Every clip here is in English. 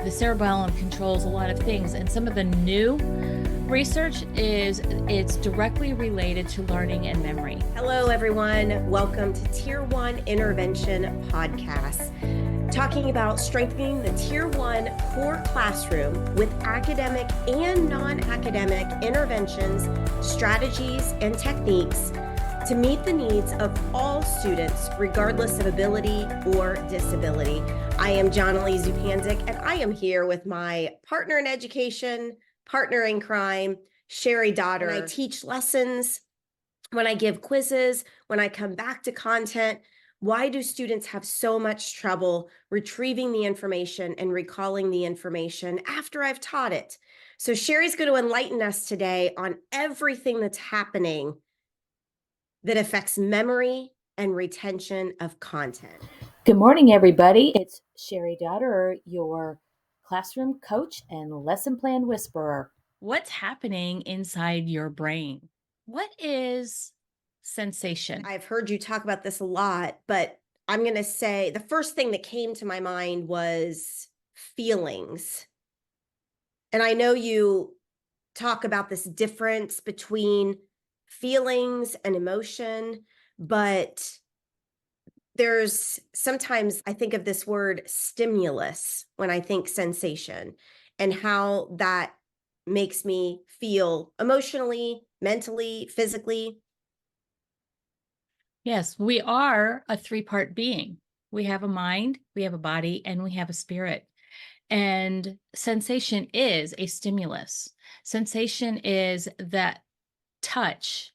The cerebellum controls a lot of things, and some of the new research is it's directly related to learning and memory. Hello, everyone. Welcome to Tier 1 Intervention Podcast, talking about strengthening the Tier 1 core classroom with academic and non-academic interventions, strategies, and techniques to meet the needs of all students, regardless of ability or disability. I am Jonily Zupancic, and I am here with my partner in education, partner in crime, Cheri Dotterer. When I teach lessons, when I give quizzes, when I come back to content, why do students have so much trouble retrieving the information and recalling the information after I've taught it? So Cheri's going to enlighten us today on everything that's happening that affects memory and retention of content. Good morning, everybody. It's Cheri Dotterer, your classroom coach and lesson plan whisperer. What's happening inside your brain? What is sensation? I've heard you talk about this a lot, but I'm going to say the first thing that came to my mind was feelings. And I know you talk about this difference between feelings and emotion, but there's sometimes I think of this word stimulus when I think sensation and how that makes me feel emotionally, mentally, physically. Yes, we are a three-part being. We have a mind, we have a body, and we have a spirit. And sensation is a stimulus. Sensation is that touch.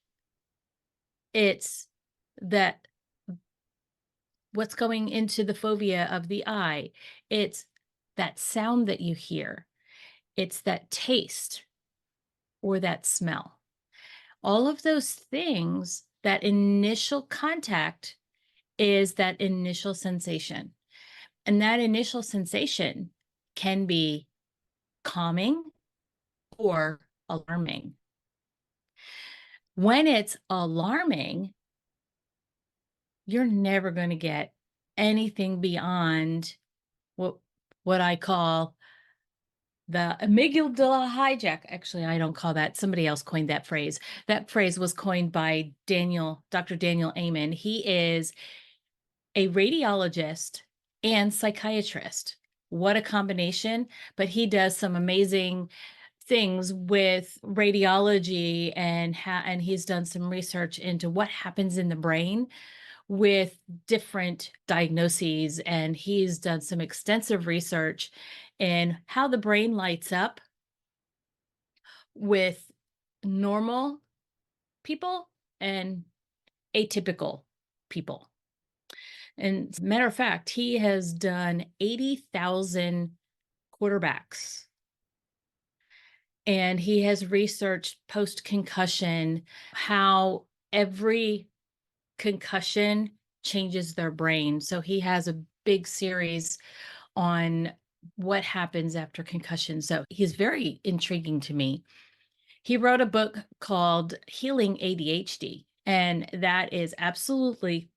It's that what's going into the fovea of the eye. It's that sound that you hear. It's that taste or that smell. All of those things, that initial contact is that initial sensation. And that initial sensation can be calming or alarming. When it's alarming, you're never going to get anything beyond what I call the amygdala hijack. Actually, I don't call that. Somebody else coined that phrase. That phrase was coined by Dr. Daniel Amen. He is a radiologist and psychiatrist. What a combination. But he does some amazing things with radiology, and he's done some research into what happens in the brain with different diagnoses, and he's done some extensive research in how the brain lights up with normal people and atypical people. And as a matter of fact, he has done 80,000 quarterbacks. And he has researched post-concussion, how every concussion changes their brain. So he has a big series on what happens after concussion. So he's very intriguing to me. He wrote a book called Healing ADHD, and that is absolutely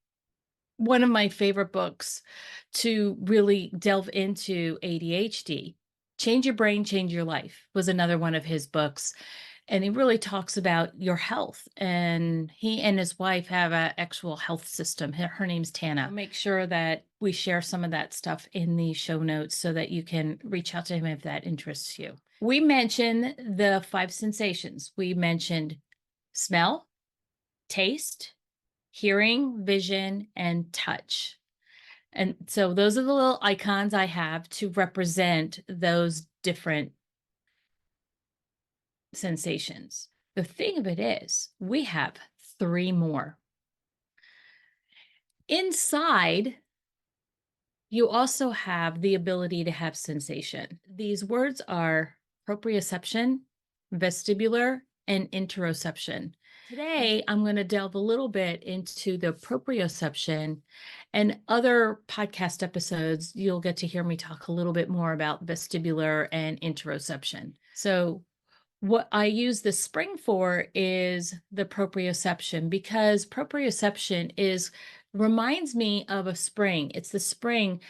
one of my favorite books to really delve into ADHD. Change Your Brain, Change Your Life was another one of his books. And he really talks about your health. And he and his wife have an actual health system. Her name's Tana. I'll make sure that we share some of that stuff in the show notes so that you can reach out to him if that interests you. We mentioned the 5 sensations. We mentioned smell, taste, hearing, vision, and touch. And so those are the little icons I have to represent those different sensations. The thing of it is, we have 3 more. Inside, you also have the ability to have sensation. These words are proprioception, vestibular, and interoception. Today, I'm going to delve a little bit into the proprioception, and other podcast episodes, you'll get to hear me talk a little bit more about vestibular and interoception. So what I use the spring for is the proprioception, because proprioception reminds me of a spring. It's the spring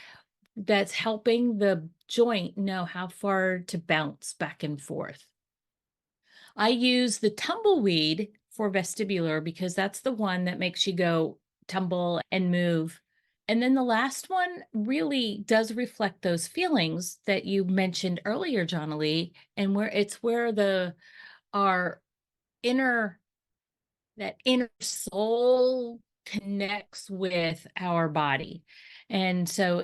that's helping the joint know how far to bounce back and forth. I use the tumbleweed for vestibular because that's the one that makes you go tumble and move. And then the last one really does reflect those feelings that you mentioned earlier, Jonily, and where our inner that inner soul connects with our body. And so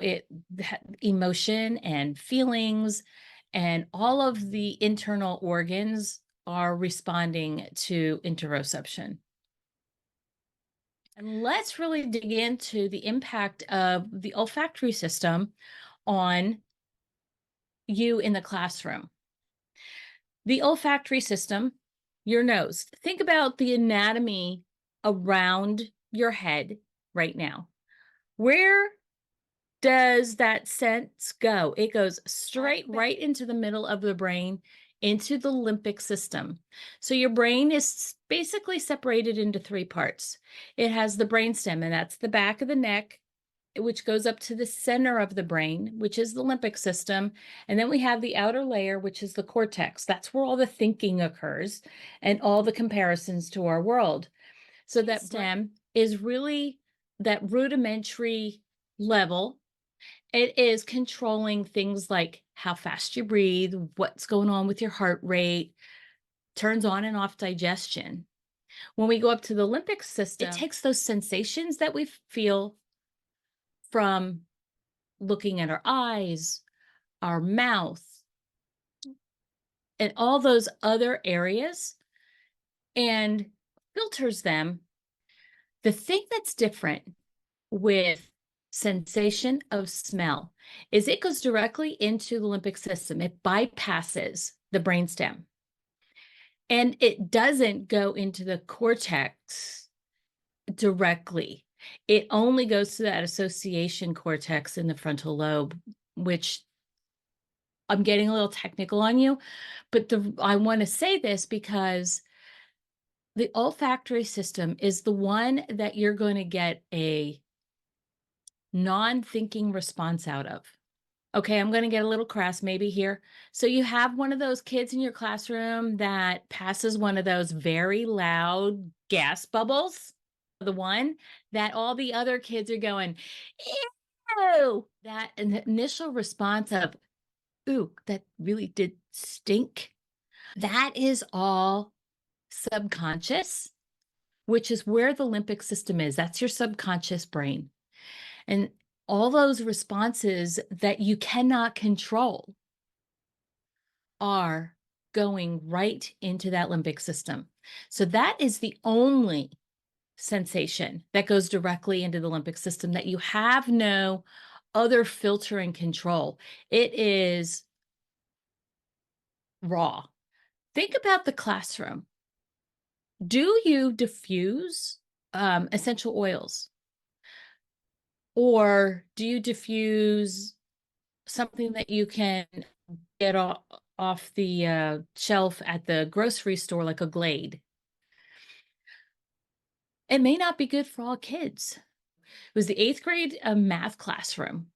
emotion and feelings and all of the internal organs are responding to interoception. And let's really dig into the impact of the olfactory system on you in the classroom. The olfactory system, your nose. Think about the anatomy around your head right now. Where does that sense go? It goes straight right into the middle of the brain, into the limbic system. So your brain is basically separated into three parts. It has the brainstem, and that's the back of the neck, which goes up to the center of the brain, which is the limbic system. And then we have the outer layer, which is the cortex. That's where all the thinking occurs and all the comparisons to our world. So that stem is really that rudimentary level. It is controlling things like how fast you breathe, what's going on with your heart rate, turns on and off digestion. When we go up to the limbic system, it takes those sensations that we feel from looking at our eyes, our mouth, and all those other areas and filters them. The thing that's different with sensation of smell is it goes directly into the limbic system. It bypasses the brainstem. And it doesn't go into the cortex directly. It only goes to that association cortex in the frontal lobe, which I'm getting a little technical on you, but I want to say this because the olfactory system is the one that you're going to get a non-thinking response out of. Okay, I'm going to get a little crass maybe here. So you have one of those kids in your classroom that passes one of those very loud gas bubbles, the one that all the other kids are going, ew, that an initial response of, ooh, that really did stink. That is all subconscious, which is where the limbic system is. That's your subconscious brain. And all those responses that you cannot control are going right into that limbic system. So that is the only sensation that goes directly into the limbic system that you have no other filtering control. It is raw. Think about the classroom. Do you diffuse essential oils? Or do you diffuse something that you can get off the shelf at the grocery store, like a Glade? It may not be good for all kids. It was the 8th grade math classroom.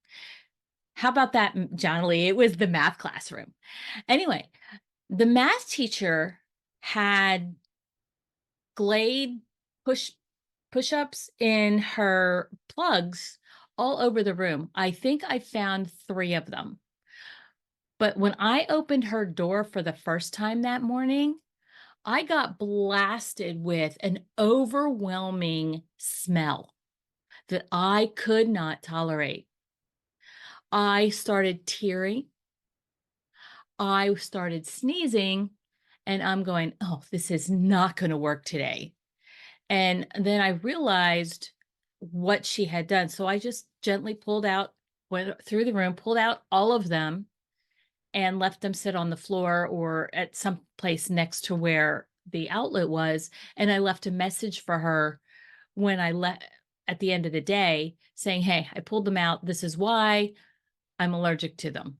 How about that, Jonily? It was the math classroom. Anyway, the math teacher had Glade push-ups in her plugs all over the room. I think I found 3 of them. But when I opened her door for the first time that morning, I got blasted with an overwhelming smell that I could not tolerate. I started tearing. I started sneezing, and I'm going, oh, this is not going to work today. And then I realized what she had done. So I just gently went through the room, pulled out all of them, and left them sit on the floor or at some place next to where the outlet was. And I left a message for her when I left at the end of the day saying, hey, I pulled them out. This is why I'm allergic to them.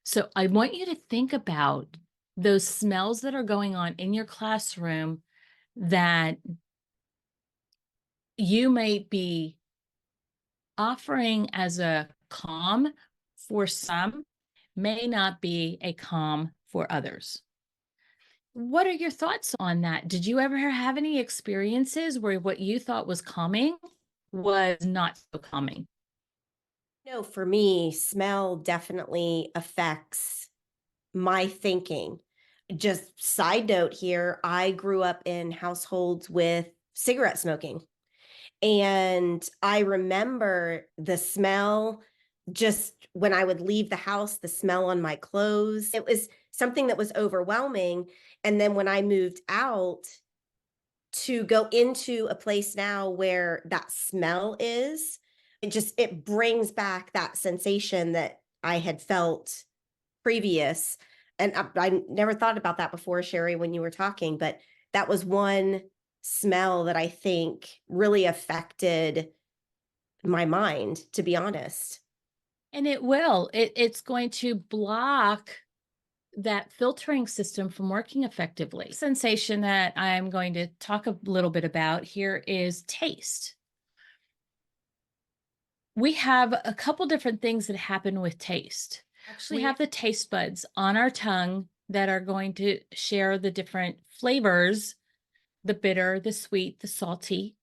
So I want you to think about those smells that are going on in your classroom that you may be offering as a calm for some may not be a calm for others. What are your thoughts on that? Did you ever have any experiences where what you thought was calming was not so calming? No, for me, smell definitely affects my thinking. Just side note here, I grew up in households with cigarette smoking. And I remember the smell just when I would leave the house, the smell on my clothes. It was something that was overwhelming. And then when I moved out to go into a place now where that smell is, it brings back that sensation that I had felt previous. And I never thought about that before, Cheri, when you were talking, but that was one smell that I think really affected my mind, to be honest. And it will. It's going to block that filtering system from working effectively. Sensation that I'm going to talk a little bit about here is taste. We have a couple different things that happen with taste. We have the taste buds on our tongue that are going to share the different flavors, the bitter, the sweet, the salty.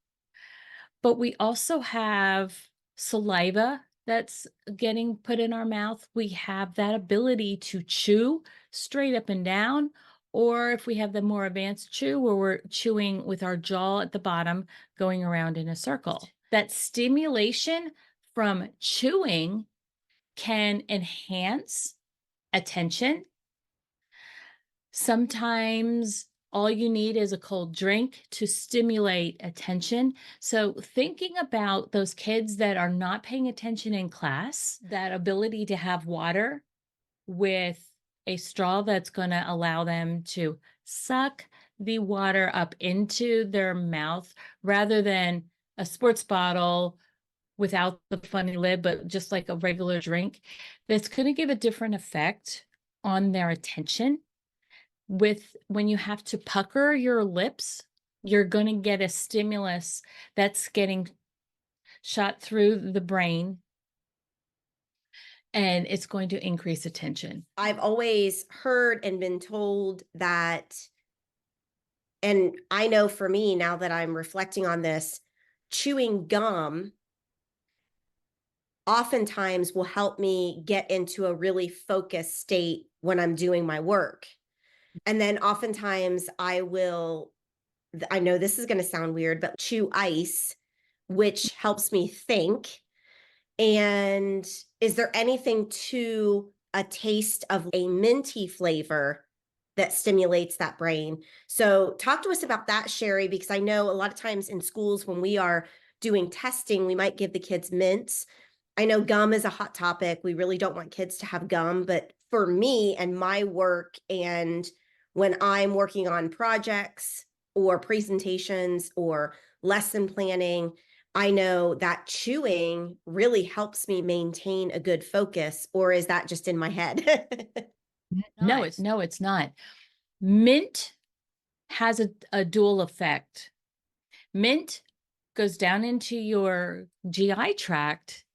But we also have saliva that's getting put in our mouth. We have that ability to chew straight up and down, or if we have the more advanced chew where we're chewing with our jaw at the bottom, going around in a circle. That stimulation from chewing can enhance attention. Sometimes all you need is a cold drink to stimulate attention. So, thinking about those kids that are not paying attention in class, that ability to have water with a straw that's going to allow them to suck the water up into their mouth rather than a sports bottle without the funny lid, but just like a regular drink, that's going to give a different effect on their attention. With when you have to pucker your lips, you're going to get a stimulus that's getting shot through the brain and it's going to increase attention. I've always heard and been told that, and I know for me, now that I'm reflecting on this, chewing gum oftentimes will help me get into a really focused state when I'm doing my work. And then oftentimes I know this is going to sound weird, but chew ice, which helps me think. And is there anything to a taste of a minty flavor that stimulates that brain? So talk to us about that, Cheri, because I know a lot of times in schools when we are doing testing, we might give the kids mints. I know gum is a hot topic. We really don't want kids to have gum, but for me and my work, and when I'm working on projects or presentations or lesson planning, I know that chewing really helps me maintain a good focus. Or is that just in my head? No, it's not. Mint has a dual effect. Mint goes down into your GI tract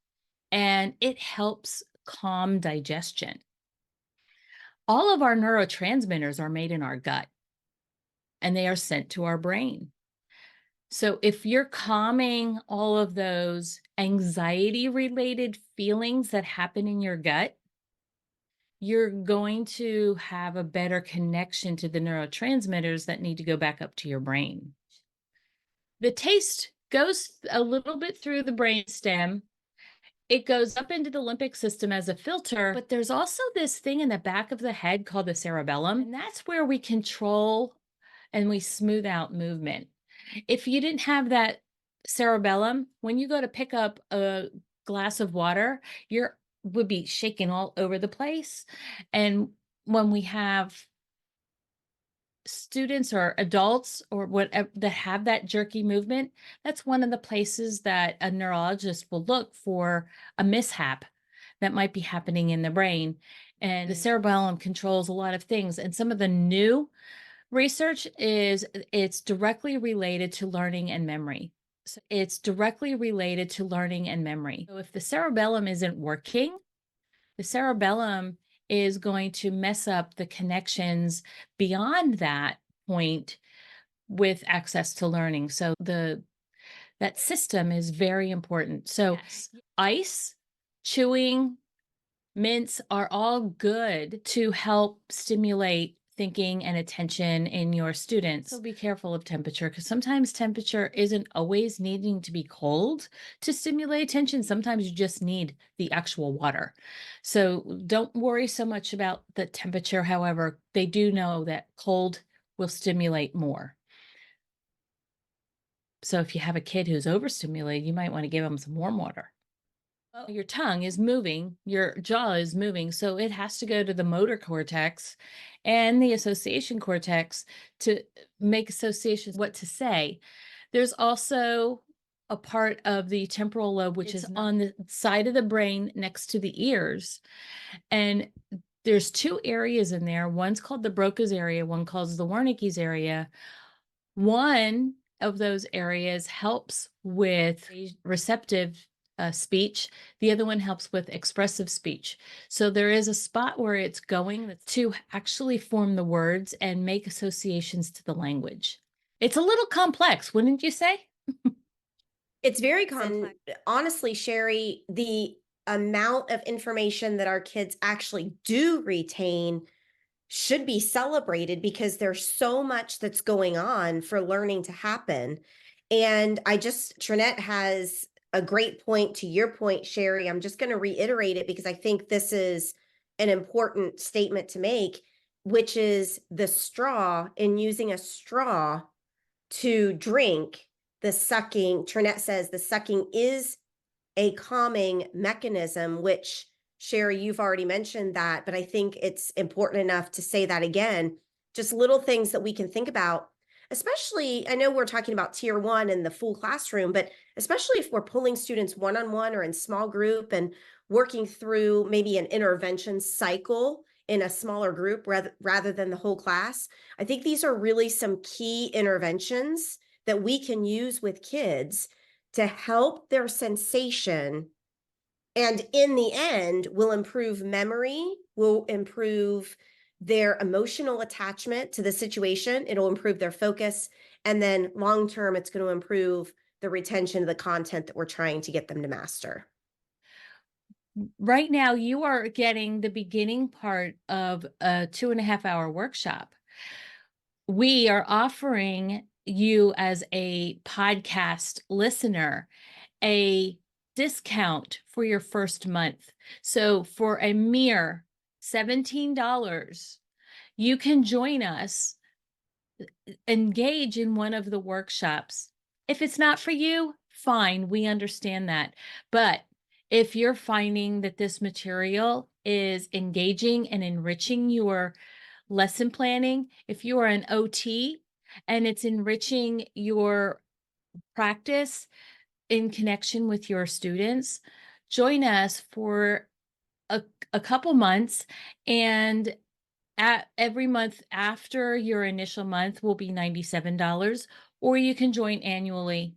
and it helps calm digestion. All of our neurotransmitters are made in our gut and they are sent to our brain. So if you're calming all of those anxiety related feelings that happen in your gut, you're going to have a better connection to the neurotransmitters that need to go back up to your brain. The taste goes a little bit through the brain stem. It goes up into the limbic system as a filter, but there's also this thing in the back of the head called the cerebellum, and that's where we control and we smooth out movement. If you didn't have that cerebellum, when you go to pick up a glass of water, you would be shaking all over the place. And when we have students or adults or whatever that have that jerky movement, that's one of the places that a neurologist will look for a mishap that might be happening in the brain. And the cerebellum controls a lot of things. And some of the new research is it's directly related to learning and memory. So it's directly related to learning and memory. So if the cerebellum isn't working, The cerebellum is going to mess up the connections beyond that point with access to learning. So that system is very important. So yes, ice, chewing, mints are all good to help stimulate thinking and attention in your students. So be careful of temperature, because sometimes temperature isn't always needing to be cold to stimulate attention. Sometimes you just need the actual water. So don't worry so much about the temperature. However, they do know that cold will stimulate more. So if you have a kid who's overstimulated, you might want to give them some warm water. Your tongue is moving, your jaw is moving, so it has to go to the motor cortex and the association cortex to make associations, what to say. There's also a part of the temporal lobe, which is on the side of the brain next to the ears. And there's two areas in there. One's called the Broca's area, one called the Wernicke's area. One of those areas helps with receptive speech. The other one helps with expressive speech. So there is a spot where it's going to actually form the words and make associations to the language. It's a little complex, wouldn't you say? It's very complex. Honestly, Cheri, the amount of information that our kids actually do retain should be celebrated, because there's so much that's going on for learning to happen. And Trinette has a great point to your point, Cheri. I'm just going to reiterate it because I think this is an important statement to make, which is the straw, and using a straw to drink. The sucking, Trinette says the sucking is a calming mechanism, which Cheri, you've already mentioned that, but I think it's important enough to say that again. Just little things that we can think about, especially, I know we're talking about tier 1 and the full classroom, but especially if we're pulling students one-on-one or in small group and working through maybe an intervention cycle in a smaller group rather than the whole class. I think these are really some key interventions that we can use with kids to help their sensation, and in the end will improve memory, will improve their emotional attachment to the situation, it'll improve their focus, and then long term it's going to improve the retention of the content that we're trying to get them to master. Right now you are getting the beginning part of a 2.5-hour workshop. We are offering you, as a podcast listener, a discount for your first month. So for a mere $17, you can join us, engage in one of the workshops. If it's not for you, fine, we understand that. But if you're finding that this material is engaging and enriching your lesson planning, if you are an OT and it's enriching your practice in connection with your students, join us for a couple months, and every month after your initial month will be $97, or you can join annually.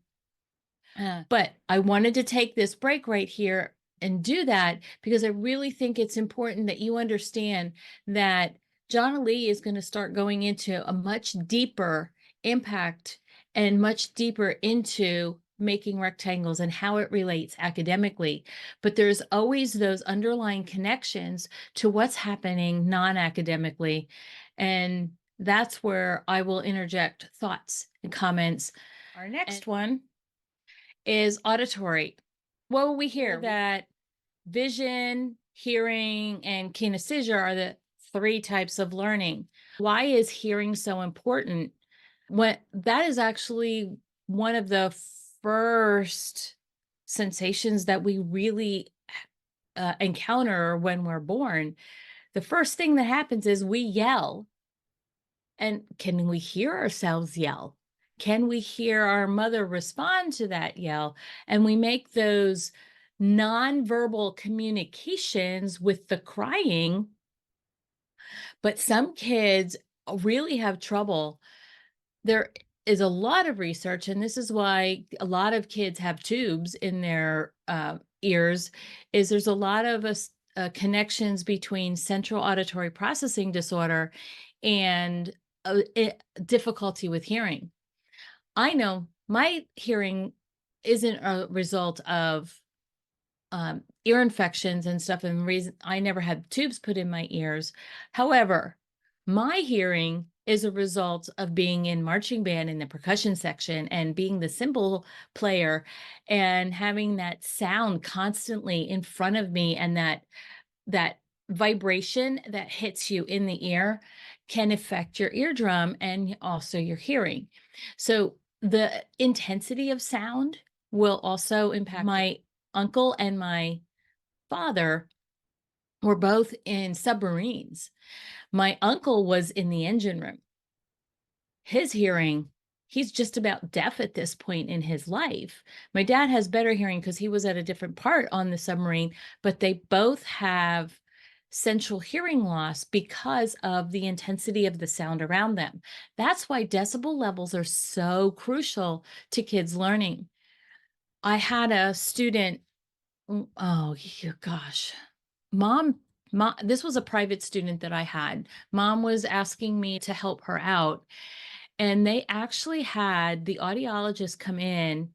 But I wanted to take this break right here and do that because I really think it's important that you understand that Jonily is going to start going into a much deeper impact and much deeper into making rectangles and how it relates academically. But there's always those underlying connections to what's happening non-academically. And that's where I will interject thoughts and comments. Our next one is auditory. Well, we hear that vision, hearing, and kinesthesia are the 3 types of learning. Why is hearing so important? That is actually one of the first sensations that we really encounter when we're born. The first thing that happens is we yell. And can we hear ourselves yell? Can we hear our mother respond to that yell? And we make those nonverbal communications with the crying. But some kids really have trouble. There is a lot of research, and this is why a lot of kids have tubes in their ears, is there's a lot of connections between central auditory processing disorder and difficulty with hearing. I know my hearing isn't a result of ear infections and stuff, and reason I never had tubes put in my ears. However, my hearing is a result of being in marching band in the percussion section and being the cymbal player and having that sound constantly in front of me, and that vibration that hits you in the ear can affect your eardrum and also your hearing. So the intensity of sound will also impact. My uncle and my father were both in submarines. My uncle was in the engine room. His hearing, he's just about deaf at this point in his life. My dad has better hearing because he was at a different part on the submarine, but they both have central hearing loss because of the intensity of the sound around them. That's why decibel levels are so crucial to kids learning. I had a student, oh gosh, mom, this was a private student that I had. Mom was asking me to help her out. And they actually had the audiologist come in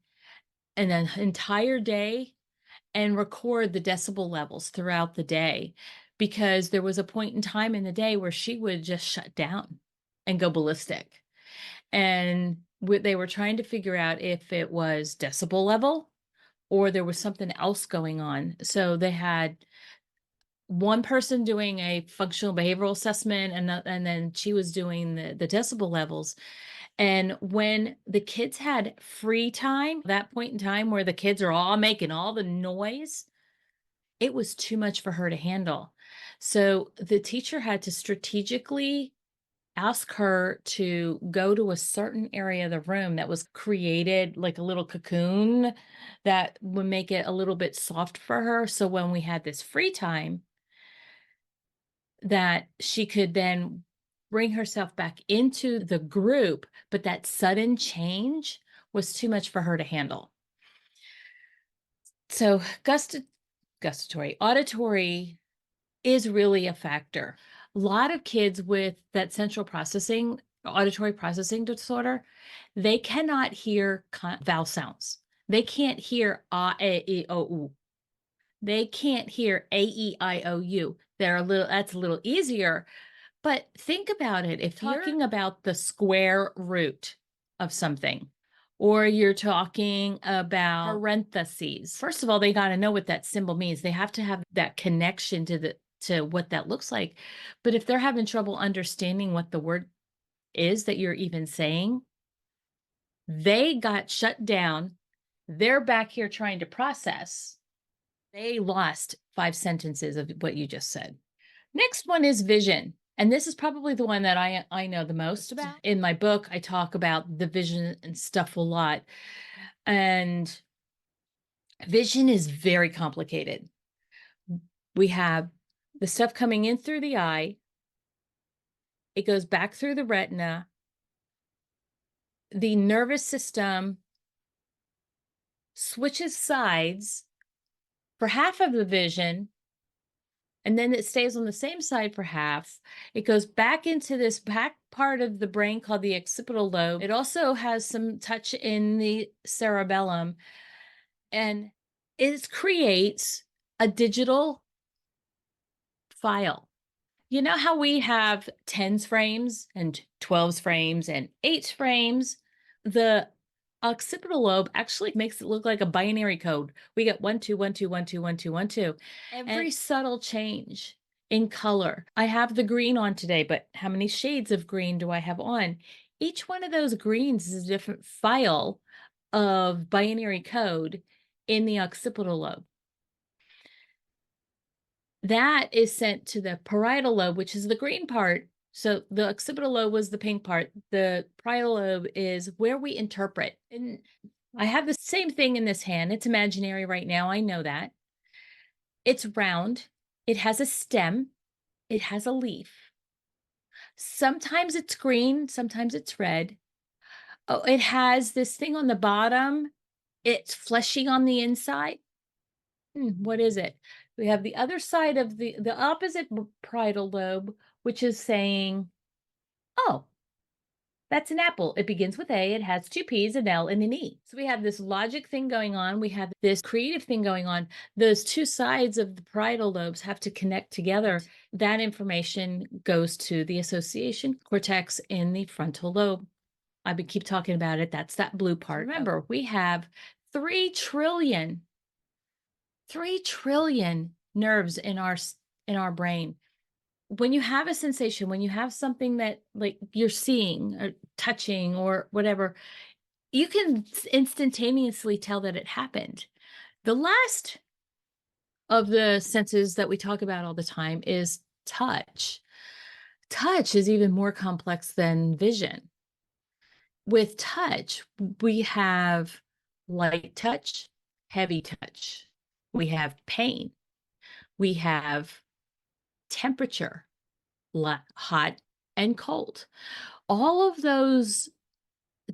an entire day and record the decibel levels throughout the day, because there was a point in time in the day where she would just shut down and go ballistic. And they were trying to figure out if it was decibel level or there was something else going on. So they had one person doing a functional behavioral assessment, and then she was doing the decibel levels. And when the kids had free time, that point in time where the kids are all making all the noise, it was too much for her to handle. So the teacher had to strategically ask her to go to a certain area of the room that was created like a little cocoon that would make it a little bit soft for her. So when we had this free time, that she could then bring herself back into the group, but that sudden change was too much for her to handle. So gustatory, auditory is really a factor. A lot of kids with that central processing, auditory processing disorder, they cannot hear vowel sounds. They can't hear a, e, o, u. They can't hear a, e, I, o, u. That's a little easier. But think about it. If you're talking about the square root of something, or you're talking about parentheses, first of all, they got to know what that symbol means. They have to have that connection to what that looks like. But if they're having trouble understanding what the word is that you're even saying, they got shut down. They're back here trying to process. They lost 5 sentences of what you just said. Next one is vision. And this is probably the one that I know the most about. In my book, I talk about the vision and stuff a lot. And vision is very complicated. We have the stuff coming in through the eye. It goes back through the retina. The nervous system switches sides for half of the vision, and then it stays on the same side for half. It goes back into this back part of the brain called the occipital lobe. It also has some touch in the cerebellum, and it creates a digital file. You know how we have 10s frames and 12s frames and 8s frames? The occipital lobe actually makes it look like a binary code. We get 1 2 1 2 1 2 1 2 1 2. Every subtle change in color. I have the green on today, but how many shades of green do I have on? Each one of those greens is a different file of binary code in the occipital lobe. That is sent to the parietal lobe, which is the green part. So the occipital lobe was the pink part. The parietal lobe is where we interpret. And I have the same thing in this hand. It's imaginary right now. I know that. It's round. It has a stem. It has a leaf. Sometimes it's green. Sometimes it's red. Oh, it has this thing on the bottom. It's fleshy on the inside. What is it? We have the other side of the opposite parietal lobe, which is saying, oh, that's an apple. It begins with A, it has two P's, an L, and an E. So we have this logic thing going on. We have this creative thing going on. Those two sides of the parietal lobes have to connect together. That information goes to the association cortex in the frontal lobe. I would keep talking about it. That's that blue part. Remember, we have 3 trillion nerves in our brain. When you have a sensation, when you have something that like you're seeing or touching or whatever, you can instantaneously tell that it happened. The last of the senses that we talk about all the time is touch. Touch is even more complex than vision. With touch, we have light touch, heavy touch. We have pain. We have temperature, hot and cold. All of those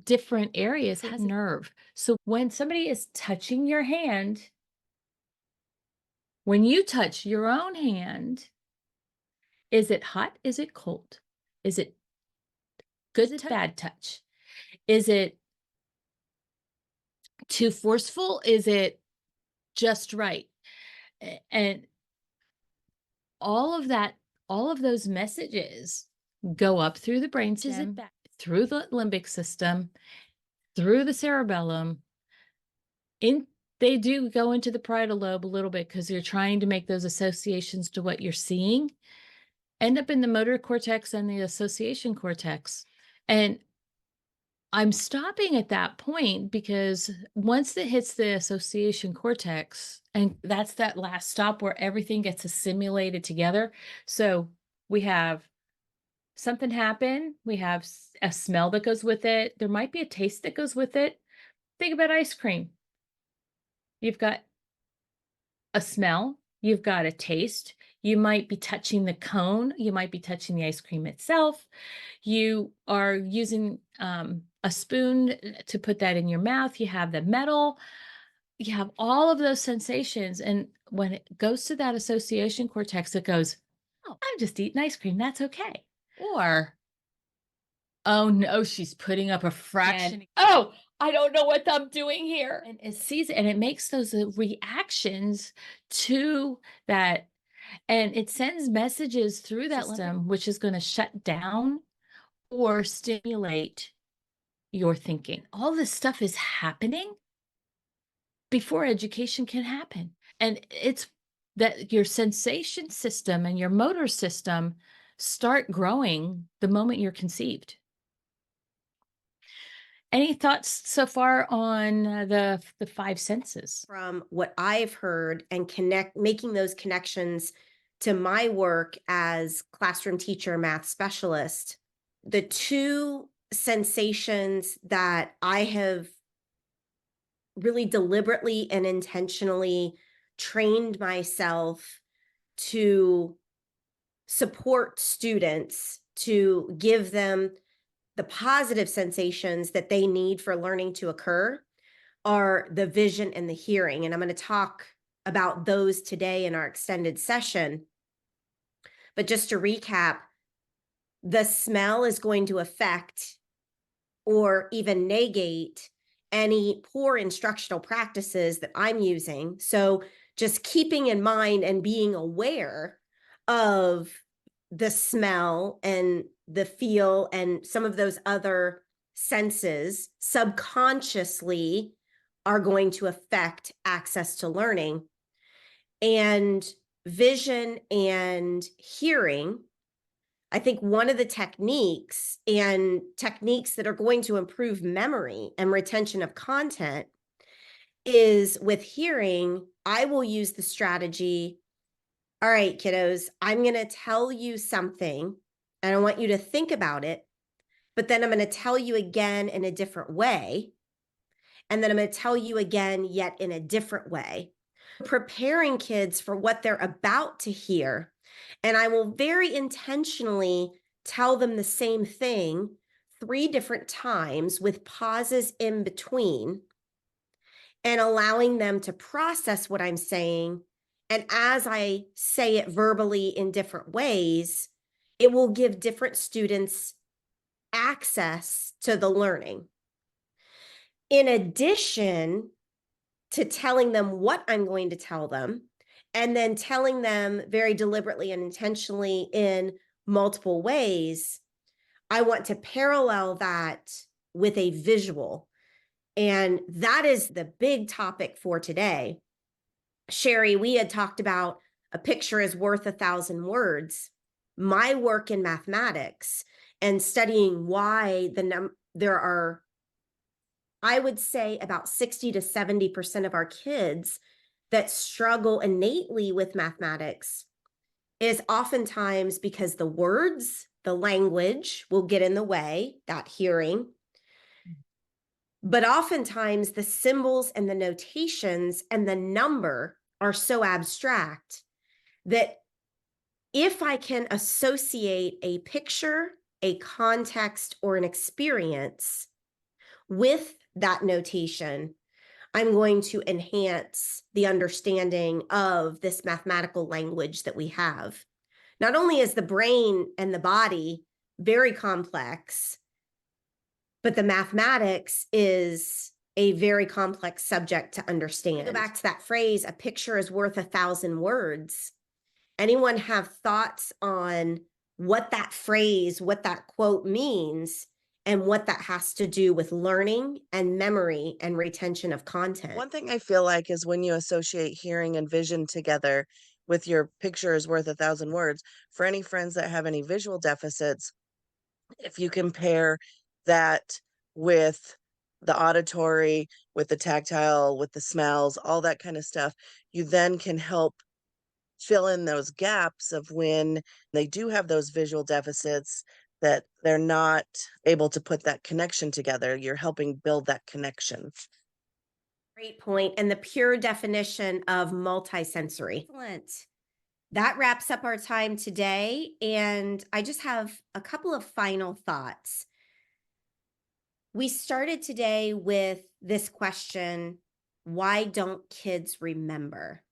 different areas has nerve. So when somebody is touching your hand, when you touch your own hand, is it hot? Is it cold? Is it good to bad touch? Is it too forceful? Is it just right? And all of that, all of those messages go up through the brainstem, through the limbic system, through the cerebellum. They do go into the parietal lobe a little bit because you're trying to make those associations to what you're seeing, end up in the motor cortex and the association cortex. And I'm stopping at that point because once it hits the association cortex, and that's that last stop where everything gets assimilated together. So we have something happen. We have a smell that goes with it. There might be a taste that goes with it. Think about ice cream. You've got a smell, you've got a taste. You might be touching the cone. You might be touching the ice cream itself. You are using a spoon to put that in your mouth. You have the metal. You have all of those sensations. And when it goes to that association cortex, it goes, oh, I'm just eating ice cream. That's okay. Or, oh no, she's putting up a fraction. And, oh, I don't know what I'm doing here. And it sees it and it makes those reactions to that. And it sends messages through that system, which is going to shut down or stimulate your thinking. All this stuff is happening before education can happen. And it's that your sensation system and your motor system start growing the moment you're conceived. Any thoughts so far on the 5 senses? From what I've heard and making those connections to my work as classroom teacher, math specialist, the 2 sensations that I have really deliberately and intentionally trained myself to support students, to give them the positive sensations that they need for learning to occur, are the vision and the hearing. And I'm going to talk about those today in our extended session. But just to recap, the smell is going to affect or even negate any poor instructional practices that I'm using. So just keeping in mind and being aware of the smell and the feel and some of those other senses subconsciously are going to affect access to learning. And vision and hearing, I think one of the techniques that are going to improve memory and retention of content is with hearing. I will use the strategy, all right, kiddos, I'm going to tell you something and I want you to think about it, but then I'm going to tell you again in a different way. And then I'm going to tell you again, yet in a different way, preparing kids for what they're about to hear. And I will very intentionally tell them the same thing 3 different times with pauses in between. and allowing them to process what I'm saying. And as I say it verbally in different ways, it will give different students access to the learning. In addition to telling them what I'm going to tell them, and then telling them very deliberately and intentionally in multiple ways, I want to parallel that with a visual. And that is the big topic for today. Cheri, we had talked about a picture is worth 1,000 words. My work in mathematics and studying why there are, I would say, about 60 to 70% of our kids that struggle innately with mathematics is oftentimes because the words, the language will get in the way, that hearing. But oftentimes the symbols and the notations and the number are so abstract that if I can associate a picture, a context, or an experience with that notation, I'm going to enhance the understanding of this mathematical language that we have. Not only is the brain and the body very complex, but the mathematics is a very complex subject to understand. Go back to that phrase, a picture is worth 1,000 words. Anyone have thoughts on what that phrase, what that quote means, and what that has to do with learning and memory and retention of content? One thing I feel like is when you associate hearing and vision together with your picture is worth 1,000 words, for any friends that have any visual deficits, if you compare that with the auditory, with the tactile, with the smells, all that kind of stuff, you then can help fill in those gaps of when they do have those visual deficits that they're not able to put that connection together. You're helping build that connection. Great point. And the pure definition of multisensory. Excellent. That wraps up our time today. And I just have a couple of final thoughts. We started today with this question, why don't kids remember?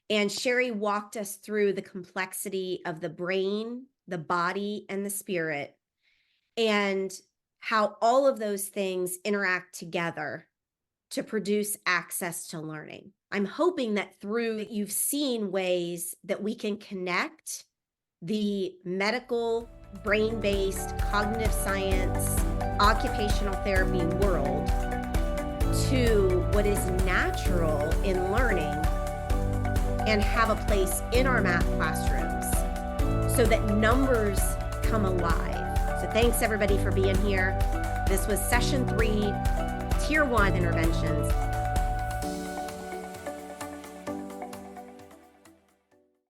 And Cheri walked us through the complexity of the brain, the body, and the spirit, and how all of those things interact together to produce access to learning. I'm hoping that through you've seen ways that we can connect the medical, brain-based, cognitive science, occupational therapy world to what is natural in learning and have a place in our math classrooms so that numbers come alive. So thanks everybody for being here. This was session 3, Tier 1 interventions.